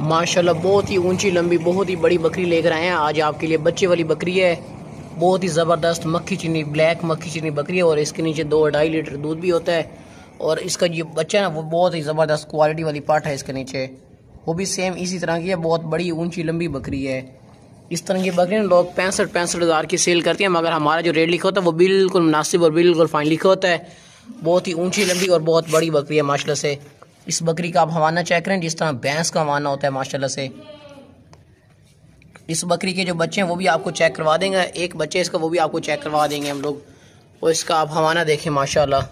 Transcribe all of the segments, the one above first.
माशाल्लाह बहुत ही ऊंची लंबी बहुत ही बड़ी बकरी लेकर आए हैं आज आपके लिए। बच्चे वाली बकरी है, बहुत ही ज़बरदस्त मक्खी चीनी ब्लैक मक्खी चीनी बकरी है और इसके नीचे 2-2.5 लीटर दूध भी होता है। और इसका जो बच्चा है ना वो बहुत ही ज़बरदस्त क्वालिटी वाली पाठ है इसके नीचे, वो भी सेम इसी तरह की है। बहुत बड़ी ऊंची लंबी बकरी है। इस तरह की बकरी लोग 65 हज़ार की सेल करते हैं, मगर हमारा जो रेट लिखा होता है वो बिल्कुल मुनासिब और बिल्कुल फाइन लिखा होता है। बहुत ही ऊंची लंबी और बहुत बड़ी बकरी है माशाल्लाह से। इस बकरी का आप हवाना चेक करें जिस तरह भैंस का हवाना होता है माशाल्लाह से। इस बकरी के जो बच्चे हैं वो भी आपको चेक करवा देंगे, एक बच्चे इसका वो भी आपको चेक करवा देंगे हम लोग। और इसका आप हवाना देखें माशाल्लाह।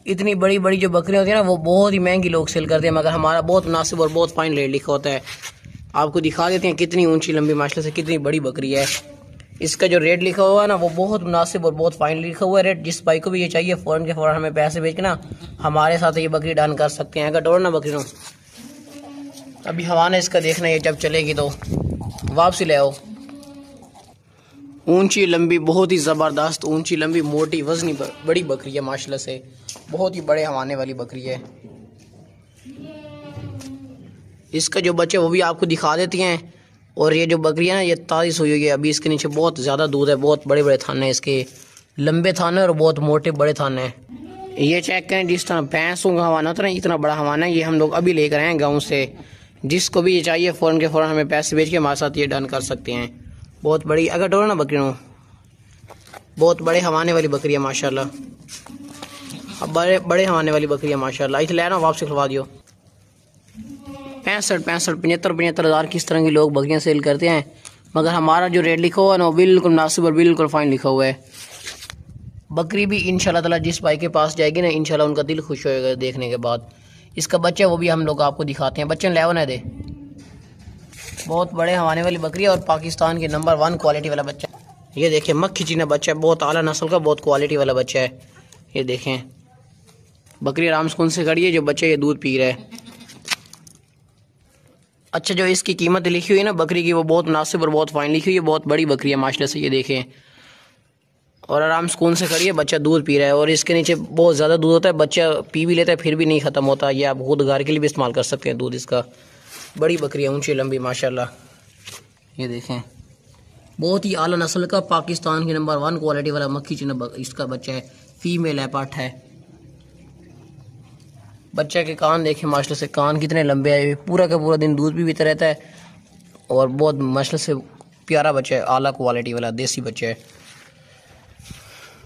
इतनी बड़ी बड़ी जो बकरियां होती है ना वो बहुत ही महंगी लोग सेल करते हैं, मगर हमारा बहुत मुनासिब और बहुत फाइन रेट लिखा होता है। आपको दिखा देते हैं कितनी ऊंची लंबी माशाल्लाह से कितनी बड़ी बकरी है। इसका जो रेट लिखा हुआ है ना वो बहुत मुनासिब और बहुत फाइन लिखा हुआ है रेट। जिस भाई को भी ये चाहिए फ़ौरन के फ़ौरन हमें पैसे भेज के ना हमारे साथ ये बकरी डन कर सकते हैं। अगर डोर ना बकरी नो अभी हवाना इसका देखना है, जब चलेगी तो वापसी ले आओ। ऊंची लंबी बहुत ही ज़बरदस्त ऊंची लंबी मोटी वजनी बड़ी बकरी है माशाल्लाह से। बहुत ही बड़े हवाने वाली बकरी है। इसका जो बच्चे वो भी आपको दिखा देती हैं। और ये जो बकरी है ना ये ताज़ी सोई हुई है अभी। इसके नीचे बहुत ज़्यादा दूध है, बहुत बड़े बड़े थाने हैं इसके, लंबे थाने और बहुत मोटे बड़े थाने हैं। ये चेक करें जिस तरह भैंसों का हवाना होता है ना इतना बड़ा हवाना है। ये हम लोग अभी लेकर आए हैं गाँव से। जिसको भी ये चाहिए फ़ौरन के फ़ौरन हमें पैसे भेज के हमारे साथ ये डन कर सकते हैं। बहुत बड़ी अगर डोर ना बकरी हो, बहुत बड़े हवाने वाली बकरी है माशाल्लाह। अब बड़े बड़े हवाने वाली बकरी है माशाल्लाह। इसे ले ना वापस खुलवा दियो। 65 हज़ार की इस तरह की लोग बकरियां सेल करते हैं, मगर हमारा जो रेट लिखा हुआ है ना वो बिल्कुल मुनासिब और बिल्कुल फाइन लिखा हुआ है। बकरी भी इंशाल्लाह ताला जिस भाई के पास जाएगी ना इंशाल्लाह उनका दिल खुश होएगा देखने के बाद। इसका बच्चा वो भी हम लोग आपको दिखाते हैं। बच्चे ले ना दे, बहुत बड़े हवाने वाली बकरी है और पाकिस्तान के नंबर 1 क्वालिटी वाला बच्चा। ये देखें मक्खी चीना बच्चा है, बहुत आला नस्ल का बहुत क्वालिटी वाला बच्चा है। ये देखें बकरी आराम सुकून से खड़ी है, जो बच्चा ये दूध पी रहा है। अच्छा जो इसकी कीमत लिखी हुई है ना बकरी की वो बहुत मुनासिब और बहुत फाइन लिखी हुई है। बहुत बड़ी बकरी है माशाल्लाह से। ये देखें और आराम सुकून से खड़ी है, बच्चा दूध पी रहा है। और इसके नीचे बहुत ज़्यादा दूध होता है, बच्चा पी भी लेता है फिर भी नहीं ख़त्म होता। ये आप खुद घर के लिए भी इस्तेमाल कर सकते हैं दूध इसका। बड़ी बकरी है ऊंची लंबी माशाल्लाह। ये देखें बहुत ही आला नस्ल का पाकिस्तान के नंबर 1 क्वालिटी वाला मक्खी चीना इसका बच्चा है। फीमेल है, पाठ है। बच्चे के कान देखें माशाल्लाह से, कान कितने लंबे हैं। पूरा का पूरा दिन दूध भी पीता रहता है और बहुत माशाल्लाह से प्यारा बच्चा है, आला क्वालिटी वाला देसी बच्चा है।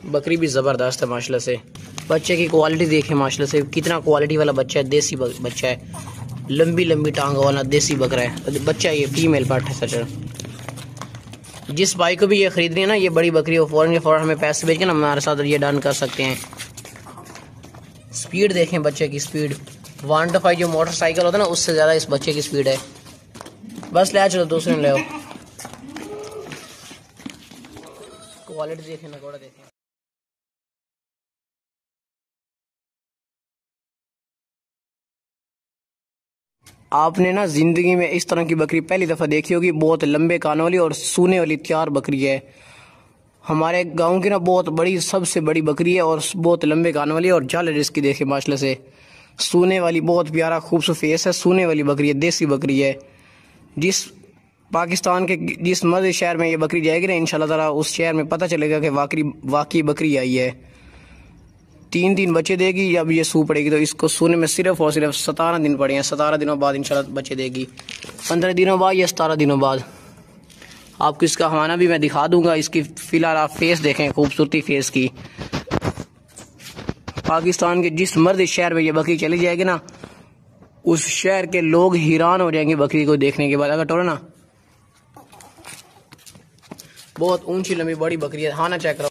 बकरी भी ज़बरदस्त है माशाल्लाह से। बच्चे की क्वालिटी देखें माशाल्लाह से, कितना क्वालिटी वाला बच्चा है, देसी बच्चा है, लंबी लंबी टांगों वाला देसी बकरा है बच्चा। ये फीमेल पार्ट है सच। जिस भाई को भी ये खरीदनी है ना ये बड़ी बकरी हो फ़ौरन के फ़ौरन हमें पैसे भेज के ना हमारे साथ ये डन कर सकते हैं। स्पीड देखें बच्चे की स्पीड, 1 to 5 जो मोटरसाइकिल होता है ना उससे ज़्यादा इस बच्चे की स्पीड है। बस ले चलो दूसरे ले आओ। क्वालिटी देखें ना घोड़ा देखें। आपने ना ज़िंदगी में इस तरह की बकरी पहली दफ़ा देखी होगी। बहुत लंबे कानों वाली और सूने वाली तैयार बकरी है। हमारे गांव की ना बहुत बड़ी सबसे बड़ी बकरी है और बहुत लंबे कानों वाली और झालर इसकी देखे माशाल्लाह से। सूने वाली बहुत प्यारा खूबसूरत फेस है, सूने वाली बकरी है, देसी बकरी है। जिस पाकिस्तान के जिस मर्जी शहर में ये बकरी जाएगी ना इंशाल्लाह ताला उस शहर में पता चलेगा कि वाकई बकरी आई है। 3 बच्चे देगी। जब ये सू पड़ेगी तो इसको सोने में सिर्फ और सिर्फ 17 दिन पड़े हैं। 17 दिनों बाद इंशाल्लाह बच्चे देगी। 15 दिनों बाद या 17 दिनों बाद आपको इसका हवाना भी मैं दिखा दूंगा। इसकी फिलहाल आप फेस देखें, खूबसूरती फेस की। पाकिस्तान के जिस मर्द शहर में ये बकरी चली जाएगी ना उस शहर के लोग हैरान हो जाएंगे बकरी को देखने के बाद। अगर टोरो ना बहुत ऊंची लंबी बड़ी बकरी है। हवाना चेक करो,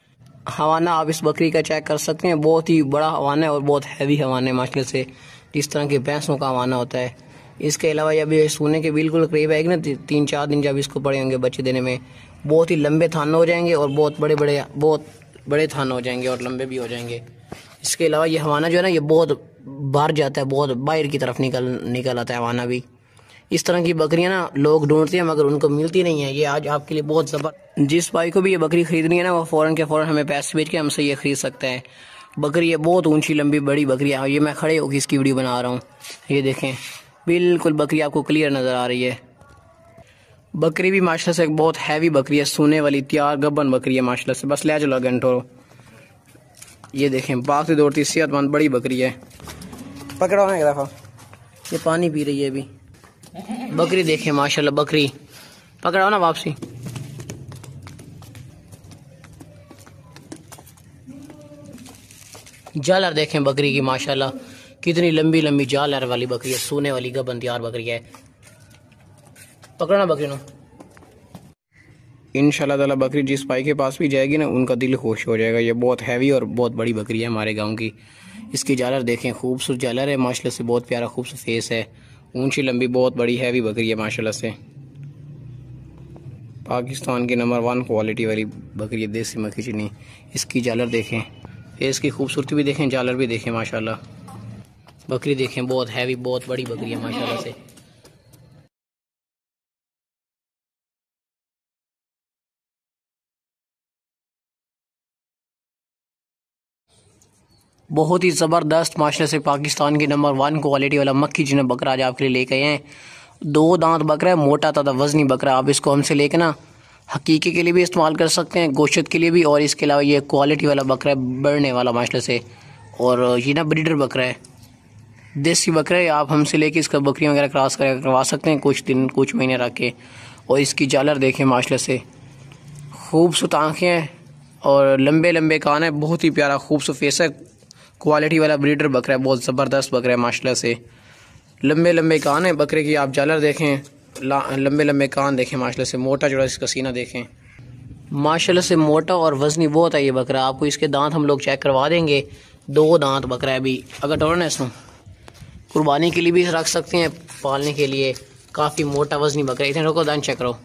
हवाना आप इस बकरी का चेक कर सकते हैं। बहुत ही बड़ा हवाना है और बहुत हैवी हवाना है माशाल्लाह से, जिस तरह के भैंसों का हवाना होता है। इसके अलावा जब ये सोने के बिल्कुल करीब आएगी ना 3-4 दिन जब इसको पड़े होंगे बच्चे देने में, बहुत ही लंबे थान हो जाएंगे और बहुत बड़े थान हो जाएंगे और लंबे भी हो जाएंगे। इसके अलावा ये हवाना जो है ना ये बहुत बाहर जाता है, बहुत बाहर की तरफ निकल आता है हवाना भी। इस तरह की बकरियां ना लोग ढूंढते हैं मगर उनको मिलती नहीं है। ये आज आपके लिए बहुत ज़बरदस्त। जिस भाई को भी ये बकरी खरीदनी है ना वो फ़ौरन के फ़ौरन हमें पैसे भेज के हमसे ये खरीद सकते हैं। बकरी ये बहुत ऊंची लंबी बड़ी बकरी है। ये मैं खड़े होकर इसकी वीडियो बना रहा हूँ। ये देखें बिल्कुल बकरी आपको क्लियर नज़र आ रही है। बकरी भी माशाल्लाह से एक बहुत हैवी बकरी है, सोने वाली तैयार गब्बन बकरी है माशाल्लाह से। बस ले चलो घंटों। ये देखें भागती दौड़ती सेहतमंद बड़ी बकरी है। पकड़ो ना एक दफ़ा, ये पानी पी रही है अभी। बकरी देखें माशाल्लाह, बकरी पकड़ाओ ना वापसी। जालर देखें बकरी की माशाल्लाह, कितनी लंबी लंबी जालर वाली बकरी है, सोने वाली गबन तैयार बकरी है। पकड़ना बकरी नो। इंशाल्लाह ताला बकरी जिस भाई के पास भी जाएगी ना, उनका दिल खुश हो जाएगा। ये बहुत हैवी और बहुत बड़ी बकरी है हमारे गांव की। इसकी जालर देखें, खूबसूरत जालर है माशाल्लाह से, बहुत प्यारा खूबसूरत फेस है, ऊंची लंबी बहुत बड़ी हैवी बकरी है माशाल्लाह से। पाकिस्तान की नंबर 1 क्वालिटी वाली बकरी है, देसी मक्खी चीनी। इसकी जालर देखें, फेस की खूबसूरती भी देखें, जालर भी देखें माशाल्लाह। बकरी देखें बहुत हैवी बहुत बड़ी बकरी है माशाल्लाह से। बहुत ही ज़बरदस्त माशाल्लाह से पाकिस्तान की नंबर 1 क्वालिटी वाला मक्खी चीनी बकरा आज आपके लिए लेके आए हैं। 2 दांत बकरा है, मोटा तथा वजनी बकरा। आप इसको हमसे लेके ना हकीके के लिए भी इस्तेमाल कर सकते हैं, गोश्त के लिए भी। और इसके अलावा ये क्वालिटी वाला बकरा है, बढ़ने वाला माशाल्लाह से। और ये ना ब्रीडर बकरा है, देसी बकरा है। आप हमसे लेके इसका बकरियाँ वगैरह क्रॉस करवा सकते हैं कुछ दिन कुछ महीने रख के। और इसकी जालर देखें माशाल्लाह से, खूबसूरत आँखें हैं और लंबे लंबे कान है, बहुत ही प्यारा खूबसूरत फेस है। क्वालिटी वाला ब्रीडर बकरा है, बहुत ज़बरदस्त बकरा है माशाल्लाह से। लंबे लंबे कान है बकरे की। आप जालर देखें, लंबे लंबे कान देखें माशाल्लाह से। मोटा चौड़ा इसका सीना देखें माशाल्लाह से, मोटा और वजनी बहुत है ये बकरा। आपको इसके दांत हम लोग चेक करवा देंगे। 2 दांत बकरा है अभी। अगर टोरन है इसमें, कुर्बानी के लिए भी रख सकते हैं, पालने के लिए। काफ़ी मोटा वजनी बकरा। इतने रोको, दांत चेक करो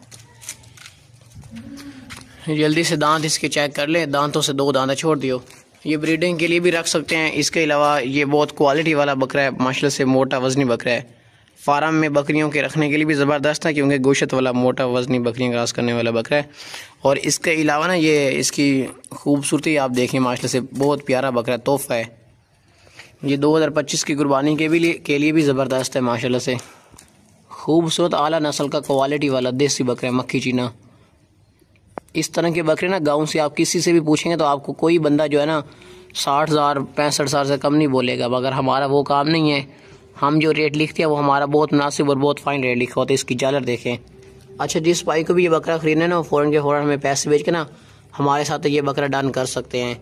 जल्दी से। दांत इसके चेक कर ले, दांतों से 2 दांत छोड़ दियो। ये ब्रीडिंग के लिए भी रख सकते हैं। इसके अलावा ये बहुत क्वालिटी वाला बकरा है माशाल्लाह से, मोटा वजनी बकरा है। फार्म में बकरियों के रखने के लिए भी ज़बरदस्त है, क्योंकि गोश्त वाला मोटा वजनी बकरियाँ क्रॉस करने वाला बकरा है। और इसके अलावा ना ये इसकी खूबसूरती आप देखें माशाल्लाह से, बहुत प्यारा बकरा तोहफा है। ये 2025 की कुर्बानी के लिए भी ज़बरदस्त है माशाल्लाह से। खूबसूरत आला नस्ल का क्वालिटी वाला देसी बकरा है, मक्खी चीना। इस तरह के बकरे ना गांव से आप किसी से भी पूछेंगे तो आपको कोई बंदा जो है ना 60,000 65,000 से कम नहीं बोलेगा। मगर हमारा वो काम नहीं है, हम जो रेट लिखते हैं वो हमारा बहुत मुनासिब और बहुत फाइन रेट लिखा होता है। इसकी जालर देखें। अच्छा, जिस भाई को भी ये बकरा खरीदना है ना, वो फ़ौरन के फ़ौरन हमें पैसे भेज के ना हमारे साथ ये बकरा डन कर सकते हैं।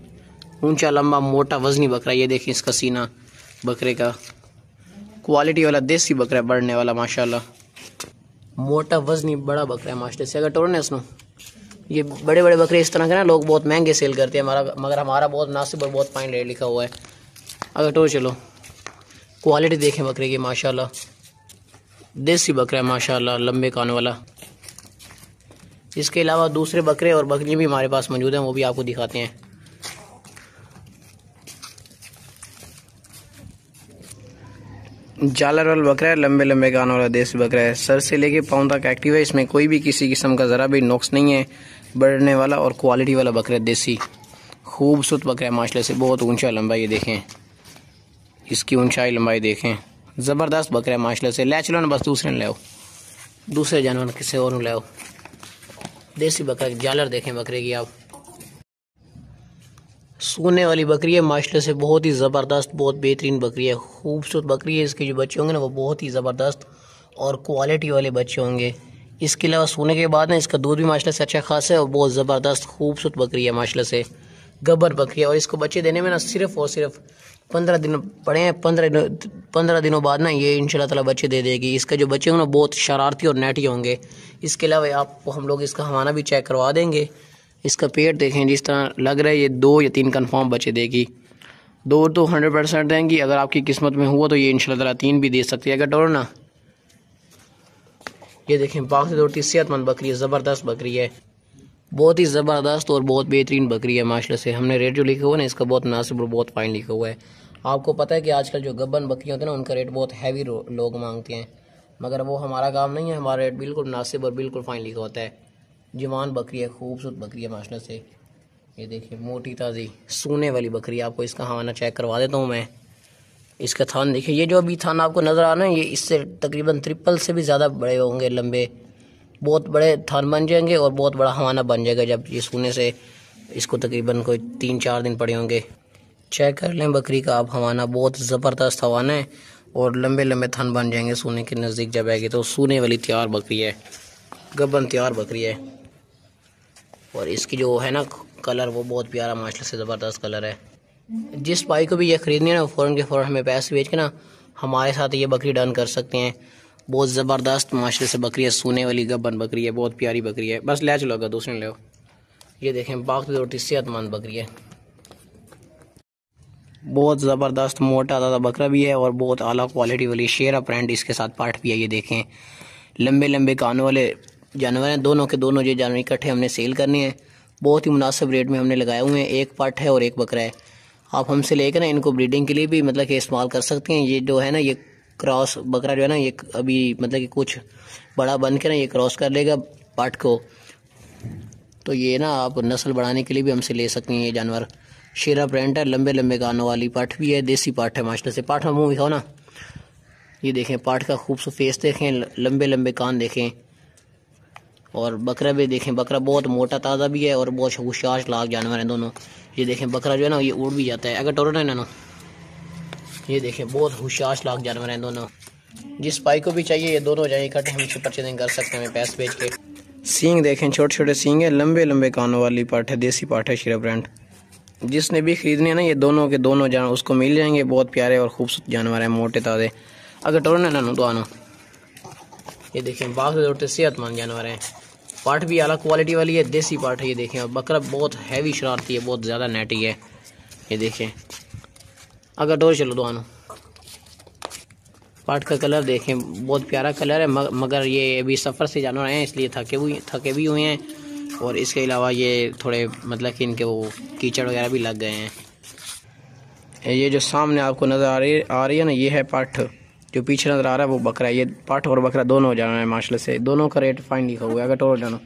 ऊंचा लंबा मोटा वजनी बकरा। ये देखें इसका सीना बकरे का, क्वालिटी वाला देसी बकरा है, बढ़ने वाला माशाल्लाह। मोटा वजनी बड़ा बकरा है माशाल्लाह से। अगर टोरन है इसमें, ये बड़े बड़े बकरे इस तरह के ना लोग बहुत महंगे सेल करते हैं मगर हमारा बहुत मुनासिब और बहुत फाइन रेट लिखा हुआ है। अगर तो चलो क्वालिटी देखें बकरे की माशाल्लाह, देसी बकरा है माशाल्लाह, लंबे कान वाला। इसके अलावा दूसरे बकरे और बकरियाँ भी हमारे पास मौजूद हैं, वो भी आपको दिखाते हैं। जालर वाला बकरा है, लंबे लंबे कान वाला देसी बकरा है। सर से लेके पाँव तक एक्टिव है, इसमें कोई भी किसी किस्म का ज़रा भी नुक्स नहीं है। बढ़ने वाला और क्वालिटी वाला बकरा है, देसी खूबसूरत बकरा है माशाल्लाह से, बहुत ऊंचा लंबाई। ये देखें इसकी ऊंचाई लंबाई देखें, ज़बरदस्त बकरा है माशाल्लाह से। ले चलो ना, बस दूसरे ने ले आओ, दूसरे जानवर किसी और ले आओ। देसी बकरा की जालर देखें बकरे की आप, सोने वाली बकरी है माशाल्लाह से, बहुत ही ज़बरदस्त बहुत बेहतरीन बकरी है, खूबसूरत बकरी है। इसके जो बच्चे होंगे ना वो बहुत ही ज़बरदस्त और क्वालिटी वाले बच्चे होंगे। इसके अलावा सोने के बाद ना इसका दूध भी माशाल्लाह से अच्छा खासा है और बहुत ज़बरदस्त खूबसूरत बकरी है माशाल्लाह से, गब्बर बकरी है। और इसको बच्चे देने में ना सिर्फ और सिर्फ 15 दिन पड़े हैं। 15 दिनों बाद ना ये इंशाल्लाह ताला बच्चे दे देगी। इसके जो बच्चे होंगे ना बहुत शरारती और नेटी होंगे। इसके अलावा आपको हम लोग इसका हवाना भी चेक करवा देंगे। इसका पेट देखें, जिस तरह लग रहा है ये 2 या 3 कन्फर्म बच्चे देगी। 2 तो 100% देंगी, अगर आपकी किस्मत में हुआ तो ये इंशाल्लाह ताला 3 भी दे सकती है। अगर डरो ना, ये देखें पाक से दौड़ती सेहतमंद बकरी है, ज़बरदस्त बकरी है, बहुत ही ज़बरदस्त और बहुत बेहतरीन बकरी है माशाल्लाह से। हमने रेट जो लिखा हुआ है ना इसका बहुत मुनासिब और बहुत फाइन लिखा हुआ है। आपको पता है कि आजकल जो गब्बन बकरियाँ होती हैं ना उनका रेट बहुत हैवी लोग मांगते हैं, मगर वो हमारा काम नहीं है। हमारा रेट बिल्कुल मुनासिब और बिल्कुल फाइन लिखा होता है। जवान बकरी है, खूबसूरत बकरी है माशाल्लाह से। ये देखिए मोटी ताज़ी सोने वाली बकरी। आपको इसका हवाना चेक करवा देता हूँ मैं। इसका थान देखिए, ये जो अभी थान आपको नज़र आ रहा है ये इससे तकरीबन ट्रिपल से भी ज़्यादा बड़े होंगे, लंबे बहुत बड़े थान बन जाएंगे और बहुत बड़ा हवाना बन जाएगा जब ये सोने से इसको तकरीबन कोई 3-4 दिन पड़े होंगे। चेक कर लें बकरी का आप हवाना, बहुत ज़बरदस्त हवाना है और लंबे लंबे थान बन जाएंगे सोने के नज़दीक जब आएगी। तो सोने वाली तैयार बकरी है, गबन तैयार बकरी है। और इसकी जो है ना कलर वो बहुत प्यारा माशाल्लाह से ज़बरदस्त कलर है। जिस भाई को भी ये ख़रीदनी है ना फ़ौरन के फ़ौरन हमें पैसे भेज के ना हमारे साथ ये बकरी डन कर सकते हैं। बहुत ज़बरदस्त माशाल्लाह से बकरी है, सोने वाली गबन बकरी है, बहुत प्यारी बकरी है। बस ले चलो, अगर दूसरे ले, ये देखें बाग की रोटी सेहतमंद बकरी है, बहुत ज़बरदस्त मोटा दादा बकरा भी है और बहुत आला क्वालिटी वाली शेरा प्रिंट इसके साथ पाठ भी है। ये देखें लंबे लंबे कानों वाले जानवर हैं, दोनों के दोनों ये जानवर इकट्ठे हमने सेल करने हैं। बहुत ही मुनासिब रेट में हमने लगाए हुए हैं, एक पाठ है और एक बकरा है। आप हमसे लेकर ना इनको ब्रीडिंग के लिए भी मतलब कि इस्तेमाल कर सकते हैं। ये जो है ना ये क्रॉस बकरा जो है ना ये अभी मतलब कि कुछ बड़ा बन के ना ये क्रॉस कर लेगा पाठ को, तो ये ना आप नस्ल बढ़ाने के लिए भी हमसे ले सकते हैं। ये जानवर शेरा प्रिंट है, लंबे लंबे कानों वाली पाठ भी है, देसी पाठ है माशाल्लाह से। पाठ में मुँह दिखाओ ना, ये देखें पाठ का खूबसूरत फेस देखें, लंबे लंबे कान देखें। और बकरा भी देखें, बकरा बहुत मोटा ताज़ा भी है और बहुत होशियार लाख जानवर हैं दोनों। ये देखें बकरा जो है ना ये उड़ भी जाता है अगर टोरो ना ना। ये देखें बहुत होशियार लाख जानवर हैं दोनों। जिस भाई को भी चाहिए ये दोनों जाए इकट्ठे हमसे परचेजिंग कर सकते हैं पैसे बेच के। सींग देखें, छोटे छोटे सींग है, लंबे लंबे कानों वाली पाठ है, देसी पाठ है शेरा ब्रांड। जिसने भी खरीदने है ना ये दोनों के दोनों जानवर उसको मिल जाएंगे। बहुत प्यारे और खूबसूरत जानवर हैं, मोटे ताज़े। अगर टोरो ना तो आनो। ये देखें बाग से सेहतमंद जानवर हैं, पाठ भी अलग क्वालिटी वाली है, देसी पाठ है। ये देखें और बकरा बहुत हैवी शरारती है, बहुत ज़्यादा नेटी है। ये देखें अगर डोर चलो दोनों। पाठ का कलर देखें बहुत प्यारा कलर है, मगर ये अभी सफ़र से जानवर आए हैं इसलिए थके भी हुए हैं। और इसके अलावा ये थोड़े मतलब कि इनके वो कीचड़ वगैरह भी लग गए हैं। ये जो सामने आपको नज़र आ रही है ना ये है पाठ, जो पीछे नज़र आ रहा है वो बकरा है। ये पाठ और बकरा दोनों जानवर है माशाल्लाह से। दोनों का रेट फाइन लिखा हुआ है, अगर टोटल जानो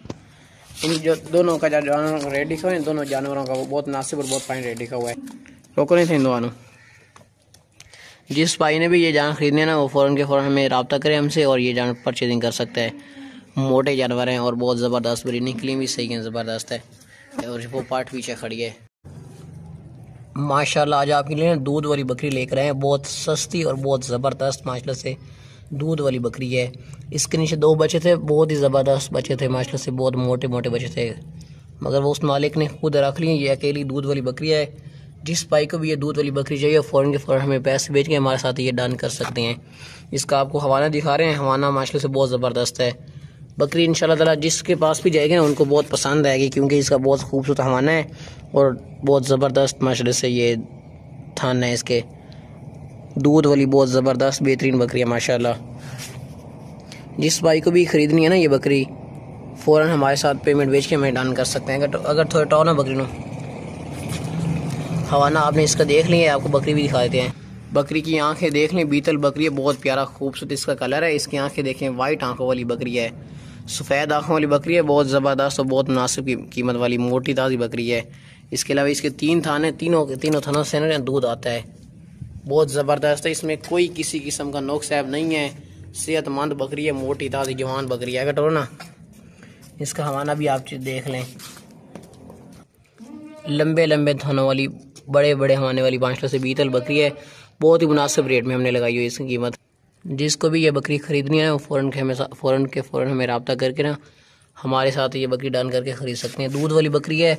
इन जो दोनों का जानवरों का रेट लिखा हुआ है, दोनों जानवरों का वो बहुत मुनासिब और बहुत फाइन रेट लिखा हुआ है। रोको नहीं थे इन दोनों। जिस भाई ने भी ये जानवर खरीदने ना वो फ़ौरन के फ़ौरन हमें रब्ता करें हमसे और ये जानवर परचेजिंग कर सकता है। मोटे जानवर हैं और बहुत ज़बरदस्त, ब्रीडिंग के लिए भी सही है, ज़बरदस्त है। और वो पाठ पीछे खड़ी है माशाल्लाह। आज आपके लिए दूध वाली बकरी लेकर आए हैं, बहुत सस्ती और बहुत ज़बरदस्त माशाल्लाह से दूध वाली बकरी है। इसके नीचे 2 बच्चे थे, बहुत ही ज़बरदस्त बच्चे थे माशाल्लाह से, बहुत मोटे मोटे बच्चे थे, मगर वो उस मालिक ने खुद रख लिए। ये अकेली दूध वाली बकरी है। जिस भाई को भी ये दूध वाली बकरी चाहिए फ़ौरन के फ़ौरन हमें पैसे भेज के हमारे साथ ये डन कर सकते हैं। इसका आपको हवाना दिखा रहे हैं, हवाना माशाल्लाह से बहुत ज़बरदस्त है। बकरी इंशाल्लाह ताला जिसके पास भी जाएगी ना उनको बहुत पसंद आएगी, क्योंकि इसका बहुत खूबसूरत हवाना है और बहुत ज़बरदस्त माशाल्लाह से ये थान है इसके। दूध वाली बहुत ज़बरदस्त बेहतरीन बकरी है माशाल्लाह। जिस भाई को भी ख़रीदनी है ना ये बकरी फ़ौरन हमारे साथ पेमेंट भेज के हमें डन कर सकते हैं। अगर थोड़ा टॉ ना बकरी नो हवाना आपने इसका देख लिया, आपको बकरी भी दिखा देते हैं। बकरी की आंखें देख लें, बीतल बकरी है, बहुत प्यारा खूबसूरत इसका कलर है। इसकी आंखें देखें, वाइट आंखों वाली बकरी है, सफ़ेद आंखों वाली बकरी है, बहुत ज़बरदस्त और बहुत मुनासिब कीमत वाली मोटी ताज़ी बकरी है। इसके अलावा इसके 3 थान हैं, तीनों थानों से ना दूध आता है, बहुत ज़बरदस्त है। इसमें कोई किसी किस्म का नुक्स ऐब नहीं है, सेहतमंद बकरी है, मोटी ताज़ी जवान बकरी है। अगर टोरो ना इसका हवाना भी आप देख लें, लंबे लंबे थानों वाली बड़े बड़े हवाने वाली माशाल्लाह से बीतल बकरी है। बहुत ही मुनासिब रेट में हमने लगाई हुई इसकी कीमत। जिसको भी ये बकरी ख़रीदनी है ना फ़ौरन के फ़ौरन हमें रब्ता करके ना हमारे साथ ये बकरी डन करके ख़रीद सकते हैं। दूध वाली बकरी है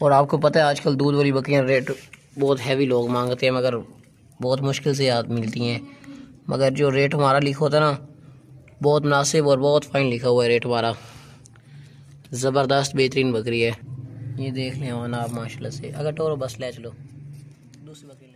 और आपको पता है आजकल दूध वाली बकरियाँ रेट बहुत हैवी लोग मांगते हैं, मगर बहुत मुश्किल से याद मिलती हैं। मगर जो रेट हमारा लिखा होता है ना बहुत मुनासिब और बहुत फाइन लिखा हुआ है रेट हमारा। ज़बरदस्त बेहतरीन बकरी है, ये देख लें आप माशाल्लाह से। अगर टोरो बस ले चलो दूसरी बकरी।